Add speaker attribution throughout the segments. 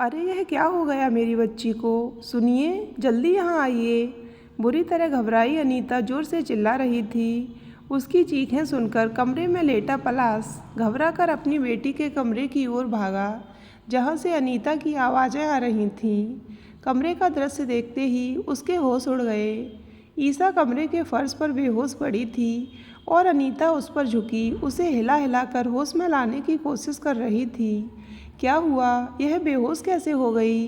Speaker 1: अरे यह क्या हो गया मेरी बच्ची को? सुनिए, जल्दी यहाँ आइए। बुरी तरह घबराई अनीता जोर से चिल्ला रही थी। उसकी चीखें सुनकर कमरे में लेटा पलाश घबरा कर अपनी बेटी के कमरे की ओर भागा, जहाँ से अनीता की आवाज़ें आ रही थीं। कमरे का दृश्य देखते ही उसके होश उड़ गए। ईसा कमरे के फर्श पर बेहोश पड़ी थी और अनीता उस पर झुकी उसे हिला हिला कर होश में लाने की कोशिश कर रही थी। क्या हुआ? यह बेहोश कैसे हो गई?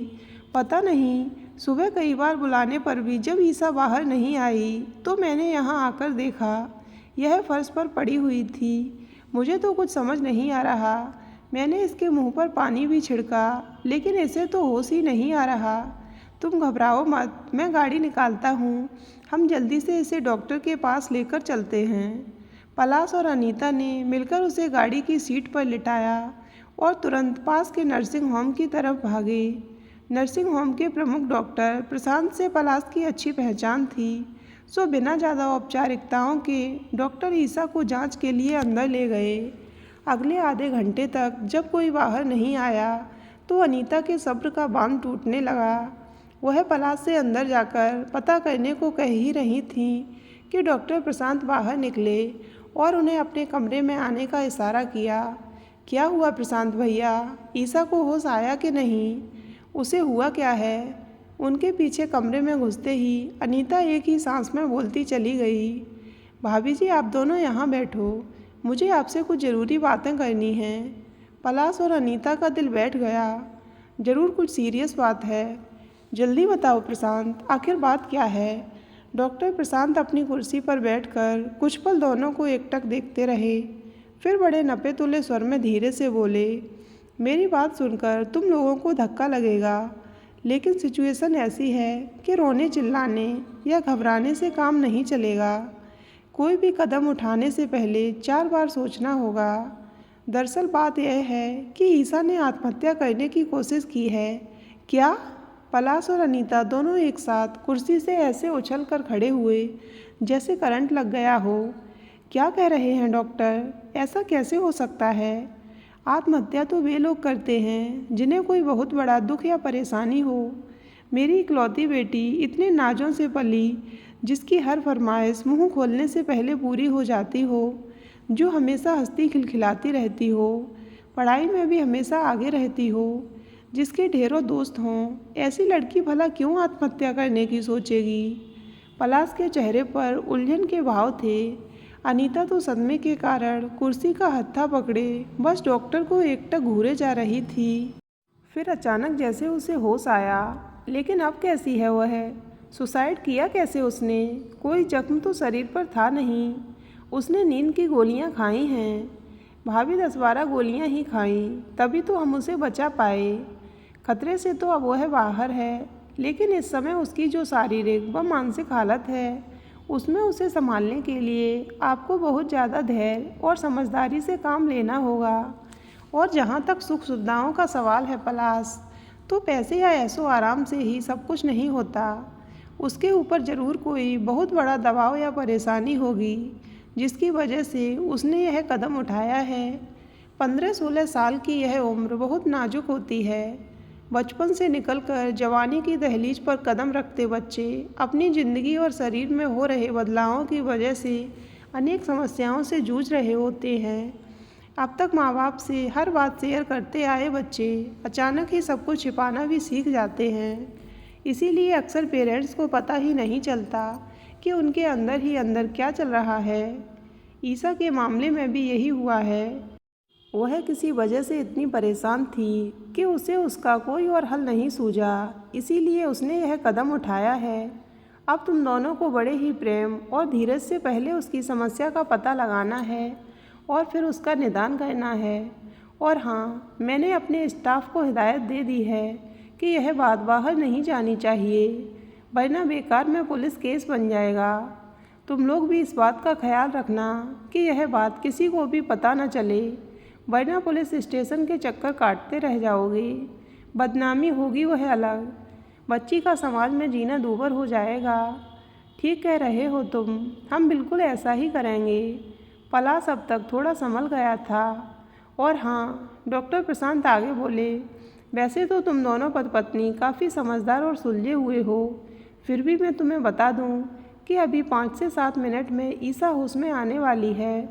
Speaker 1: पता नहीं। सुबह कई बार बुलाने पर भी जब ईसा बाहर नहीं आई तो मैंने यहाँ आकर देखा, यह फर्श पर पड़ी हुई थी। मुझे तो कुछ समझ नहीं आ रहा। मैंने इसके मुंह पर पानी भी छिड़का, लेकिन इसे तो होश ही नहीं आ रहा। तुम घबराओ मत, मैं गाड़ी निकालता हूँ। हम जल्दी से इसे डॉक्टर के पास लेकर चलते हैं। पलाश और अनीता ने मिलकर उसे गाड़ी की सीट पर लिटाया और तुरंत पास के नर्सिंग होम की तरफ भागे। नर्सिंग होम के प्रमुख डॉक्टर प्रशांत से पलाश की अच्छी पहचान थी, सो बिना ज़्यादा औपचारिकताओं के डॉक्टर ईसा को जांच के लिए अंदर ले गए। अगले आधे घंटे तक जब कोई बाहर नहीं आया तो अनीता के सब्र का बांध टूटने लगा। वह पलाश से अंदर जाकर पता करने को कह ही रही थी कि डॉक्टर प्रशांत बाहर निकले और उन्हें अपने कमरे में आने का इशारा किया। क्या हुआ प्रशांत भैया? ईसा को होश आया कि नहीं? उसे हुआ क्या है? उनके पीछे कमरे में घुसते ही अनीता एक ही सांस में बोलती चली गई। भाभी जी, आप दोनों यहाँ बैठो, मुझे आपसे कुछ ज़रूरी बातें करनी हैं। पलाश और अनीता का दिल बैठ गया। ज़रूर कुछ सीरियस बात है। जल्दी बताओ प्रशांत, आखिर बात क्या है? डॉक्टर प्रशांत अपनी कुर्सी पर बैठकर कुछ पल दोनों को एकटक देखते रहे, फिर बड़े नपे तुले स्वर में धीरे से बोले, मेरी बात सुनकर तुम लोगों को धक्का लगेगा, लेकिन सिचुएशन ऐसी है कि रोने चिल्लाने या घबराने से काम नहीं चलेगा। कोई भी कदम उठाने से पहले 4 बार सोचना होगा। दरअसल बात यह है कि ईसा ने आत्महत्या करने की कोशिश की है। क्या? पलाश और अनीता दोनों एक साथ कुर्सी से ऐसे उछल कर खड़े हुए जैसे करंट लग गया हो। क्या कह रहे हैं डॉक्टर? ऐसा कैसे हो सकता है? आत्महत्या तो वे लोग करते हैं जिन्हें कोई बहुत बड़ा दुख या परेशानी हो। मेरी इकलौती बेटी इतने नाजों से पली, जिसकी हर फरमाइश मुंह खोलने से पहले पूरी हो जाती हो, जो हमेशा हंसती खिलखिलाती रहती हो, पढ़ाई में भी हमेशा आगे रहती हो, जिसके ढेरों दोस्त हों, ऐसी लड़की भला क्यों आत्महत्या करने की सोचेगी? पलाश के चेहरे पर उलझन के भाव थे। अनीता तो सदमे के कारण कुर्सी का हत्था पकड़े बस डॉक्टर को एकटक घूरे जा रही थी। फिर अचानक जैसे उसे होश आया, लेकिन अब कैसी है वह? सुसाइड किया कैसे उसने? कोई जख्म तो शरीर पर था नहीं। उसने नींद की गोलियां खाई हैं। भाभी 10-12 गोलियां ही खाईं, तभी तो हम उसे बचा पाए। खतरे से तो अब वह बाहर है, लेकिन इस समय उसकी जो शारीरिक व मानसिक हालत है, उसमें उसे संभालने के लिए आपको बहुत ज़्यादा धैर्य और समझदारी से काम लेना होगा। और जहाँ तक सुख सुविधाओं का सवाल है पलाश, तो पैसे या ऐशो आराम से ही सब कुछ नहीं होता। उसके ऊपर ज़रूर कोई बहुत बड़ा दबाव या परेशानी होगी, जिसकी वजह से उसने यह कदम उठाया है। 15-16 साल की यह उम्र बहुत नाजुक होती है। बचपन से निकलकर जवानी की दहलीज पर कदम रखते बच्चे अपनी ज़िंदगी और शरीर में हो रहे बदलावों की वजह से अनेक समस्याओं से जूझ रहे होते हैं। अब तक माँ बाप से हर बात शेयर करते आए बच्चे अचानक ही सब कुछ छिपाना भी सीख जाते हैं। इसीलिए अक्सर पेरेंट्स को पता ही नहीं चलता कि उनके अंदर ही अंदर क्या चल रहा है। ईसा के मामले में भी यही हुआ है। वह किसी वजह से इतनी परेशान थी कि उसे उसका कोई और हल नहीं सूझा, इसीलिए उसने यह कदम उठाया है। अब तुम दोनों को बड़े ही प्रेम और धीरज से पहले उसकी समस्या का पता लगाना है और फिर उसका निदान करना है। और हाँ, मैंने अपने स्टाफ को हिदायत दे दी है कि यह बात बाहर नहीं जानी चाहिए, वरना बेकार में पुलिस केस बन जाएगा। तुम लोग भी इस बात का ख्याल रखना कि यह बात किसी को भी पता न चले, वरना पुलिस स्टेशन के चक्कर काटते रह जाओगे। बदनामी होगी वह अलग, बच्ची का समाज में जीना दूभर हो जाएगा। ठीक कह रहे हो तुम, हम बिल्कुल ऐसा ही करेंगे। पलाश अब तक थोड़ा संभल गया था। और हाँ, डॉक्टर प्रशांत आगे बोले, वैसे तो तुम दोनों पति पत्नी काफ़ी समझदार और सुलझे हुए हो, फिर भी मैं तुम्हें बता दूं कि अभी 5 से 7 मिनट में ईसा होश में आने वाली है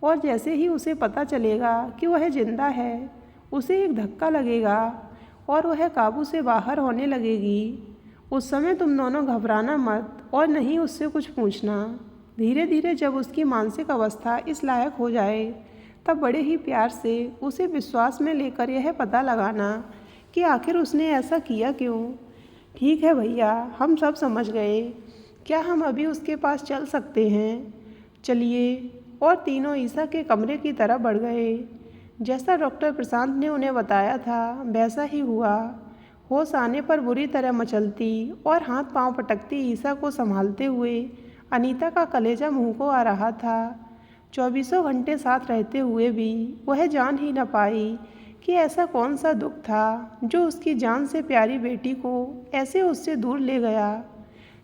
Speaker 1: और जैसे ही उसे पता चलेगा कि वह जिंदा है, उसे एक धक्का लगेगा और वह काबू से बाहर होने लगेगी। उस समय तुम दोनों घबराना मत और नहीं उससे कुछ पूछना। धीरे धीरे जब उसकी मानसिक अवस्था इस लायक हो जाए, तब बड़े ही प्यार से उसे विश्वास में लेकर यह पता लगाना कि आखिर उसने ऐसा किया क्यों। ठीक है भैया, हम सब समझ गए। क्या हम अभी उसके पास चल सकते हैं? चलिए। और तीनों ईसा के कमरे की तरफ बढ़ गए। जैसा डॉक्टर प्रशांत ने उन्हें बताया था वैसा ही हुआ। होश आने पर बुरी तरह मचलती और हाथ पांव पटकती ईसा को संभालते हुए अनीता का कलेजा मुंह को आ रहा था। 24 घंटे साथ रहते हुए भी वह जान ही न पाई कि ऐसा कौन सा दुख था जो उसकी जान से प्यारी बेटी को ऐसे उससे दूर ले गया।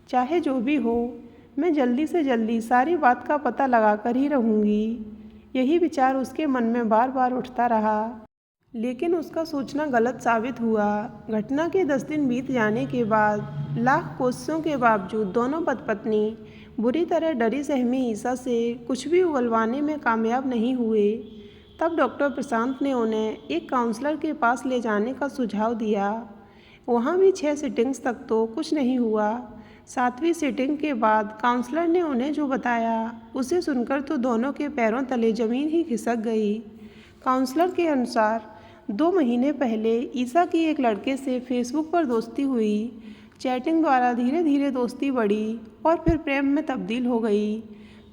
Speaker 1: चाहे जो भी हो, मैं जल्दी से जल्दी सारी बात का पता लगाकर ही रहूँगी। यही विचार उसके मन में बार बार उठता रहा, लेकिन उसका सोचना गलत साबित हुआ। घटना के 10 दिन बीत जाने के बाद लाख कोशिशों के बावजूद दोनों पति पत्नी बुरी तरह डरी सहमी ईसा से कुछ भी उगलवाने में कामयाब नहीं हुए। तब डॉक्टर प्रशांत ने उन्हें एक काउंसलर के पास ले जाने का सुझाव दिया। वहाँ भी 6 सिटिंग्स तक तो कुछ नहीं हुआ। 7वीं सिटिंग के बाद काउंसलर ने उन्हें जो बताया उसे सुनकर तो दोनों के पैरों तले जमीन ही खिसक गई। काउंसलर के अनुसार 2 महीने पहले ईसा की एक लड़के से फेसबुक पर दोस्ती हुई। चैटिंग द्वारा धीरे धीरे दोस्ती बढ़ी और फिर प्रेम में तब्दील हो गई।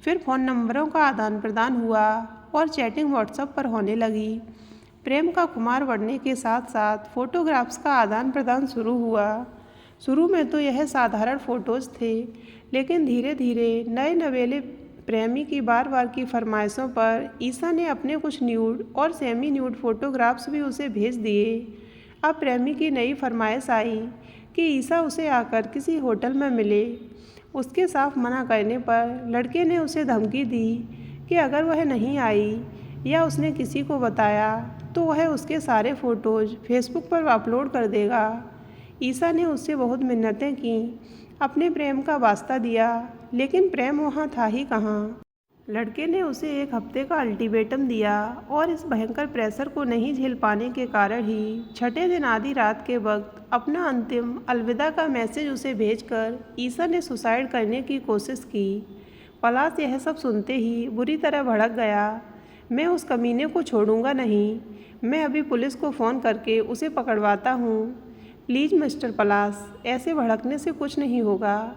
Speaker 1: फिर फ़ोन नंबरों का आदान प्रदान हुआ और चैटिंग व्हाट्सएप पर होने लगी। प्रेम का खुमार बढ़ने के साथ साथ फ़ोटोग्राफ्स का आदान प्रदान शुरू हुआ। शुरू में तो यह साधारण फ़ोटोज़ थे, लेकिन धीरे धीरे नए नवेले प्रेमी की बार बार की फरमाइशों पर ईसा ने अपने कुछ न्यूड और सेमी न्यूड फ़ोटोग्राफ्स भी उसे भेज दिए। अब प्रेमी की नई फरमाइश आई कि ईसा उसे आकर किसी होटल में मिले। उसके साफ मना करने पर लड़के ने उसे धमकी दी कि अगर वह नहीं आई या उसने किसी को बताया तो वह उसके सारे फ़ोटोज़ फेसबुक पर अपलोड कर देगा। ईसा ने उससे बहुत मिन्नतें की, अपने प्रेम का वास्ता दिया, लेकिन प्रेम वहाँ था ही कहाँ। लड़के ने उसे 1 हफ्ते का अल्टीमेटम दिया और इस भयंकर प्रेशर को नहीं झेल पाने के कारण ही 6ठे दिन आधी रात के वक्त अपना अंतिम अलविदा का मैसेज उसे भेजकर ईसा ने सुसाइड करने की कोशिश की। पलाश यह सब सुनते ही बुरी तरह भड़क गया। मैं उस कमीने को छोड़ूंगा नहीं। मैं अभी पुलिस को फ़ोन करके उसे पकड़वाता हूँ। प्लीज़ मिस्टर पलाश, ऐसे भड़कने से कुछ नहीं होगा।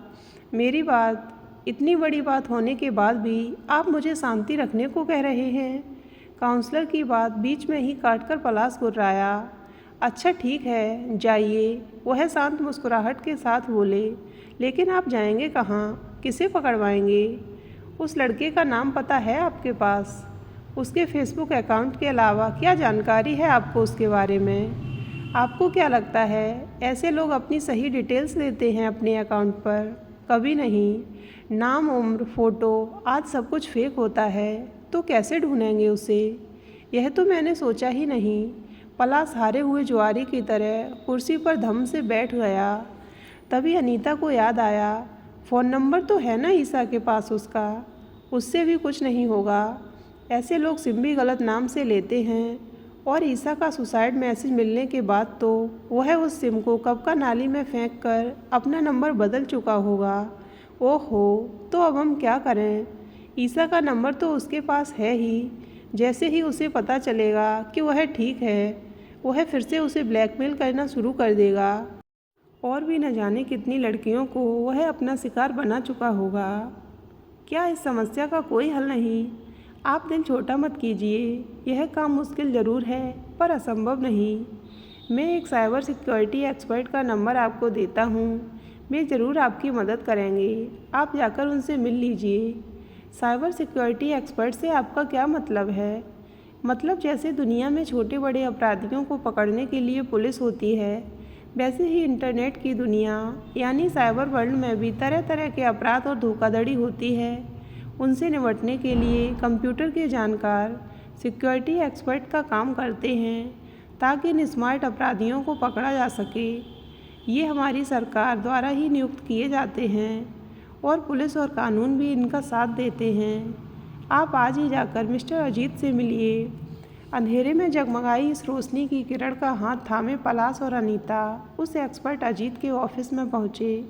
Speaker 1: मेरी बात, इतनी बड़ी बात होने के बाद भी आप मुझे शांति रखने को कह रहे हैं। काउंसलर की बात बीच में ही काटकर पलाश गुर्राया। अच्छा ठीक है, जाइए, वह शांत मुस्कुराहट के साथ बोले। लेकिन आप जाएंगे कहाँ? किसे पकड़वाएंगे? उस लड़के का नाम पता है आपके पास? उसके फेसबुक अकाउंट के अलावा क्या जानकारी है आपको उसके बारे में? आपको क्या लगता है ऐसे लोग अपनी सही डिटेल्स देते हैं अपने अकाउंट पर? कभी नहीं। नाम, उम्र, फ़ोटो, आज सब कुछ फेक होता है, तो कैसे ढूंढेंगे उसे? यह तो मैंने सोचा ही नहीं। पलाश हारे हुए जुआरी की तरह कुर्सी पर धम से बैठ गया। तभी अनीता को याद आया, फ़ोन नंबर तो है ना ईसा के पास उसका, उससे भी कुछ नहीं होगा। ऐसे लोग सिम भी गलत नाम से लेते हैं और ईसा का सुसाइड मैसेज मिलने के बाद तो वह उस सिम को कब का नाली में फेंक कर अपना नंबर बदल चुका होगा। ओहो, तो अब हम क्या करें? ईसा का नंबर तो उसके पास है ही। जैसे ही उसे पता चलेगा कि वह ठीक है, वह फिर से उसे ब्लैकमेल करना शुरू कर देगा और भी न जाने कितनी लड़कियों को वह अपना शिकार बना चुका होगा। क्या इस समस्या का कोई हल नहीं? आप दिल छोटा मत कीजिए। यह काम मुश्किल ज़रूर है पर असंभव नहीं। मैं एक साइबर सिक्योरिटी एक्सपर्ट का नंबर आपको देता हूँ। वे ज़रूर आपकी मदद करेंगे। आप जाकर उनसे मिल लीजिए। साइबर सिक्योरिटी एक्सपर्ट से आपका क्या मतलब है? मतलब जैसे दुनिया में छोटे बड़े अपराधियों को पकड़ने के लिए पुलिस होती है, वैसे ही इंटरनेट की दुनिया यानी साइबर वर्ल्ड में भी तरह तरह के अपराध और धोखाधड़ी होती है। उनसे निपटने के लिए कंप्यूटर के जानकार सिक्योरिटी एक्सपर्ट का काम करते हैं। ताकि इन स्मार्ट अपराधियों को पकड़ा जा सके। ये हमारी सरकार द्वारा ही नियुक्त किए जाते हैं और पुलिस और कानून भी इनका साथ देते हैं। आप आज ही जाकर मिस्टर अजीत से मिलिए। अंधेरे में जगमगाई इस रोशनी की किरण का हाथ थामे पलाश और अनीता उस एक्सपर्ट अजीत के ऑफिस में पहुँचे।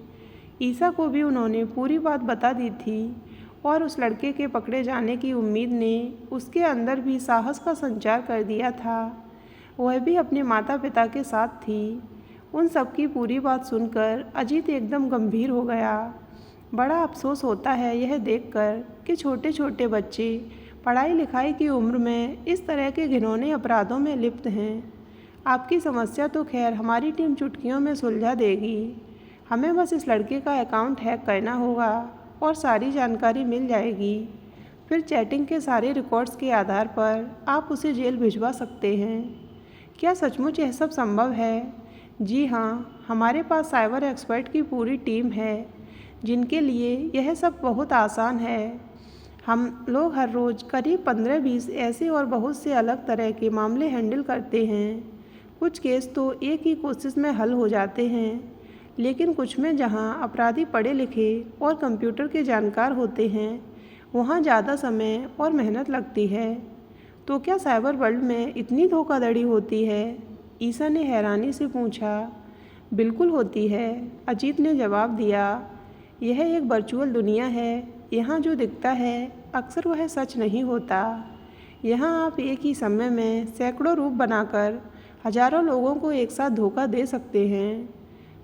Speaker 1: ईसा को भी उन्होंने पूरी बात बता दी थी और उस लड़के के पकड़े जाने की उम्मीद ने उसके अंदर भी साहस का संचार कर दिया था। वह भी अपने माता पिता के साथ थी। उन सब की पूरी बात सुनकर अजीत एकदम गंभीर हो गया। बड़ा अफसोस होता है यह देखकर कि छोटे छोटे बच्चे पढ़ाई लिखाई की उम्र में इस तरह के घिनौने अपराधों में लिप्त हैं। आपकी समस्या तो खैर हमारी टीम चुटकियों में सुलझा देगी। हमें बस इस लड़के का अकाउंट हैक करना होगा और सारी जानकारी मिल जाएगी। फिर चैटिंग के सारे रिकॉर्ड्स के आधार पर आप उसे जेल भिजवा सकते हैं। क्या सचमुच यह सब संभव है? जी हाँ, हमारे पास साइबर एक्सपर्ट की पूरी टीम है जिनके लिए यह सब बहुत आसान है। हम लोग हर रोज़ करीब 15-20 ऐसे और बहुत से अलग तरह के मामले हैंडल करते हैं। कुछ केस तो एक ही कोशिश में हल हो जाते हैं, लेकिन कुछ में जहाँ अपराधी पढ़े लिखे और कंप्यूटर के जानकार होते हैं वहाँ ज़्यादा समय और मेहनत लगती है। तो क्या साइबर वर्ल्ड में इतनी धोखाधड़ी होती है? ईसा ने हैरानी से पूछा। बिल्कुल होती है, अजीत ने जवाब दिया। यह एक वर्चुअल दुनिया है। यहाँ जो दिखता है अक्सर वह सच नहीं होता। यहाँ आप एक ही समय में सैकड़ों रूप बनाकर हजारों लोगों को एक साथ धोखा दे सकते हैं।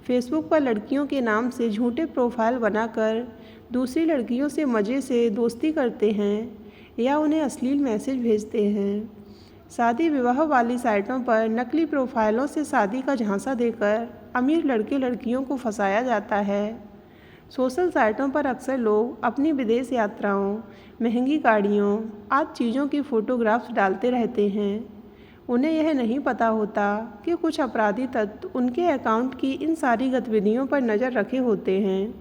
Speaker 1: फेसबुक पर लड़कियों के नाम से झूठे प्रोफाइल बनाकर दूसरी लड़कियों से मज़े से दोस्ती करते हैं या उन्हें अश्लील मैसेज भेजते हैं। शादी विवाह वाली साइटों पर नकली प्रोफाइलों से शादी का झांसा देकर अमीर लड़के लड़कियों को फंसाया जाता है। सोशल साइटों पर अक्सर लोग अपनी विदेश यात्राओं, महंगी गाड़ियों आदि चीज़ों की फ़ोटोग्राफ्स डालते रहते हैं। उन्हें यह नहीं पता होता कि कुछ अपराधी तत्व उनके अकाउंट की इन सारी गतिविधियों पर नज़र रखे होते हैं।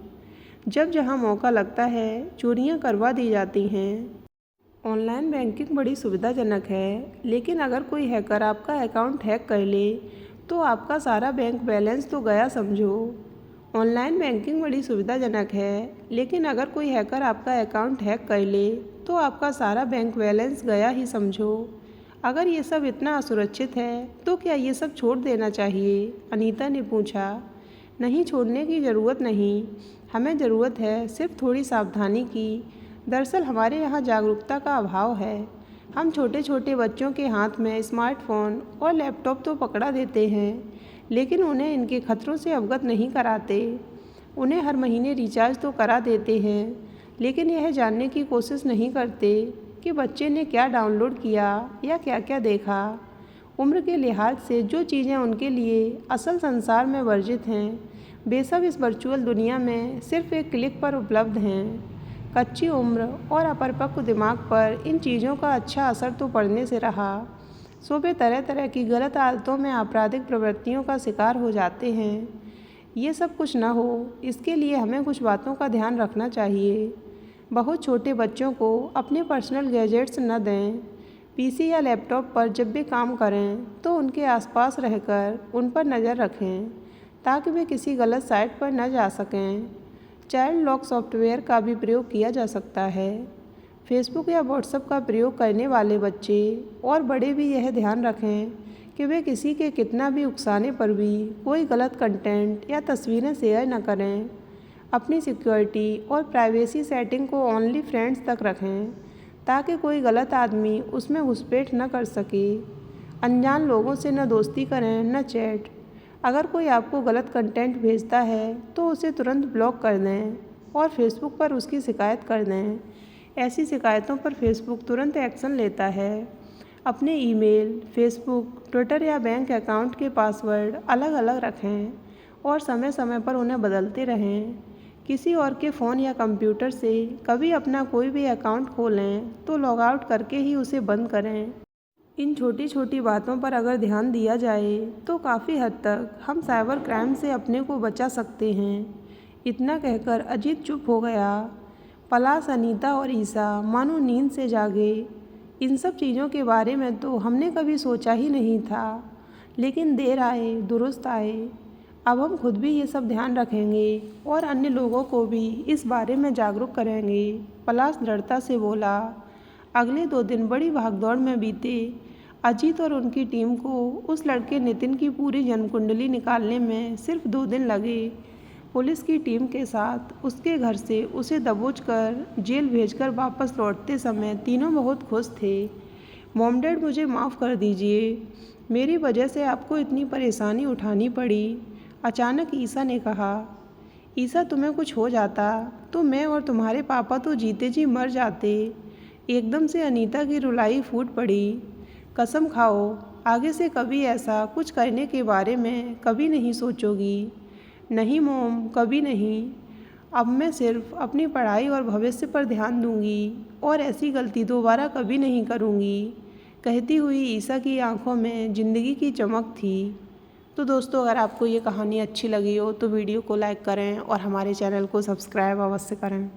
Speaker 1: जब जहां मौका लगता है चोरियां करवा दी जाती हैं। ऑनलाइन बैंकिंग बड़ी सुविधाजनक है, लेकिन अगर कोई हैकर आपका अकाउंट हैक कर ले तो आपका सारा बैंक बैलेंस तो गया समझो। ऑनलाइन बैंकिंग बड़ी सुविधाजनक है, लेकिन अगर कोई हैकर आपका अकाउंट हैक कर ले तो आपका सारा बैंक बैलेंस गया ही समझो। अगर ये सब इतना असुरक्षित है तो क्या ये सब छोड़ देना चाहिए? अनीता ने पूछा। नहीं, छोड़ने की ज़रूरत नहीं। हमें ज़रूरत है सिर्फ थोड़ी सावधानी की। दरअसल हमारे यहाँ जागरूकता का अभाव है। हम छोटे छोटे बच्चों के हाथ में स्मार्टफ़ोन और लैपटॉप तो पकड़ा देते हैं, लेकिन उन्हें इनके खतरों से अवगत नहीं कराते। उन्हें हर महीने रिचार्ज तो करा देते हैं, लेकिन यह जानने की कोशिश नहीं करते कि बच्चे ने क्या डाउनलोड किया या क्या क्या देखा। उम्र के लिहाज से जो चीज़ें उनके लिए असल संसार में वर्जित हैं, बेशक इस वर्चुअल दुनिया में सिर्फ एक क्लिक पर उपलब्ध हैं। कच्ची उम्र और अपरिपक्व दिमाग पर इन चीज़ों का अच्छा असर तो पड़ने से रहा, सो वे तरह तरह की गलत आदतों में आपराधिक प्रवृत्तियों का शिकार हो जाते हैं। ये सब कुछ न हो, इसके लिए हमें कुछ बातों का ध्यान रखना चाहिए। बहुत छोटे बच्चों को अपने पर्सनल गैजेट्स न दें। पीसी या लैपटॉप पर जब भी काम करें तो उनके आसपास रहकर उन पर नज़र रखें ताकि वे किसी गलत साइट पर न जा सकें। चाइल्ड लॉक सॉफ्टवेयर का भी प्रयोग किया जा सकता है। फेसबुक या व्हाट्सएप का प्रयोग करने वाले बच्चे और बड़े भी यह ध्यान रखें कि वे किसी के कितना भी उकसाने पर भी कोई गलत कंटेंट या तस्वीरें शेयर न करें। अपनी सिक्योरिटी और प्राइवेसी सेटिंग को ओनली फ्रेंड्स तक रखें ताकि कोई गलत आदमी उसमें घुसपैठ न कर सके। अनजान लोगों से न दोस्ती करें न चैट। अगर कोई आपको गलत कंटेंट भेजता है तो उसे तुरंत ब्लॉक कर दें और फेसबुक पर उसकी शिकायत कर दें। ऐसी शिकायतों पर फेसबुक तुरंत एक्शन लेता है। अपने ईमेल, फेसबुक, ट्विटर या बैंक अकाउंट के पासवर्ड अलग अलग रखें और समय समय पर उन्हें बदलते रहें। किसी और के फ़ोन या कंप्यूटर से कभी अपना कोई भी अकाउंट खोलें तो लॉग आउट करके ही उसे बंद करें। इन छोटी छोटी बातों पर अगर ध्यान दिया जाए तो काफ़ी हद तक हम साइबर क्राइम से अपने को बचा सकते हैं। इतना कहकर अजीत चुप हो गया। पलाश, अनीता और ईसा मानो नींद से जागे। इन सब चीज़ों के बारे में तो हमने कभी सोचा ही नहीं था। लेकिन देर आए दुरुस्त आए। अब हम खुद भी ये सब ध्यान रखेंगे और अन्य लोगों को भी इस बारे में जागरूक करेंगे, पलाश दृढ़ता से बोला। अगले 2 दिन बड़ी भागदौड़ में बीते। अजीत और उनकी टीम को उस लड़के नितिन की पूरी जन्म कुंडली निकालने में सिर्फ 2 दिन लगे। पुलिस की टीम के साथ उसके घर से उसे दबोच कर जेल भेजकर वापस लौटते समय तीनों बहुत खुश थे। मॉम डैड, मुझे माफ़ कर दीजिए, मेरी वजह से आपको इतनी परेशानी उठानी पड़ी, अचानक ईसा ने कहा। ईसा, तुम्हें कुछ हो जाता तो मैं और तुम्हारे पापा तो जीते जी मर जाते। एकदम से अनीता की रुलाई फूट पड़ी। कसम खाओ, आगे से कभी ऐसा कुछ करने के बारे में कभी नहीं सोचोगी। नहीं मॉम, कभी नहीं। अब मैं सिर्फ अपनी पढ़ाई और भविष्य पर ध्यान दूंगी और ऐसी गलती दोबारा कभी नहीं करूंगी, कहती हुई ईसा की आंखों में ज़िंदगी की चमक थी। तो दोस्तों, अगर आपको ये कहानी अच्छी लगी हो तो वीडियो को लाइक करें और हमारे चैनल को सब्सक्राइब अवश्य करें।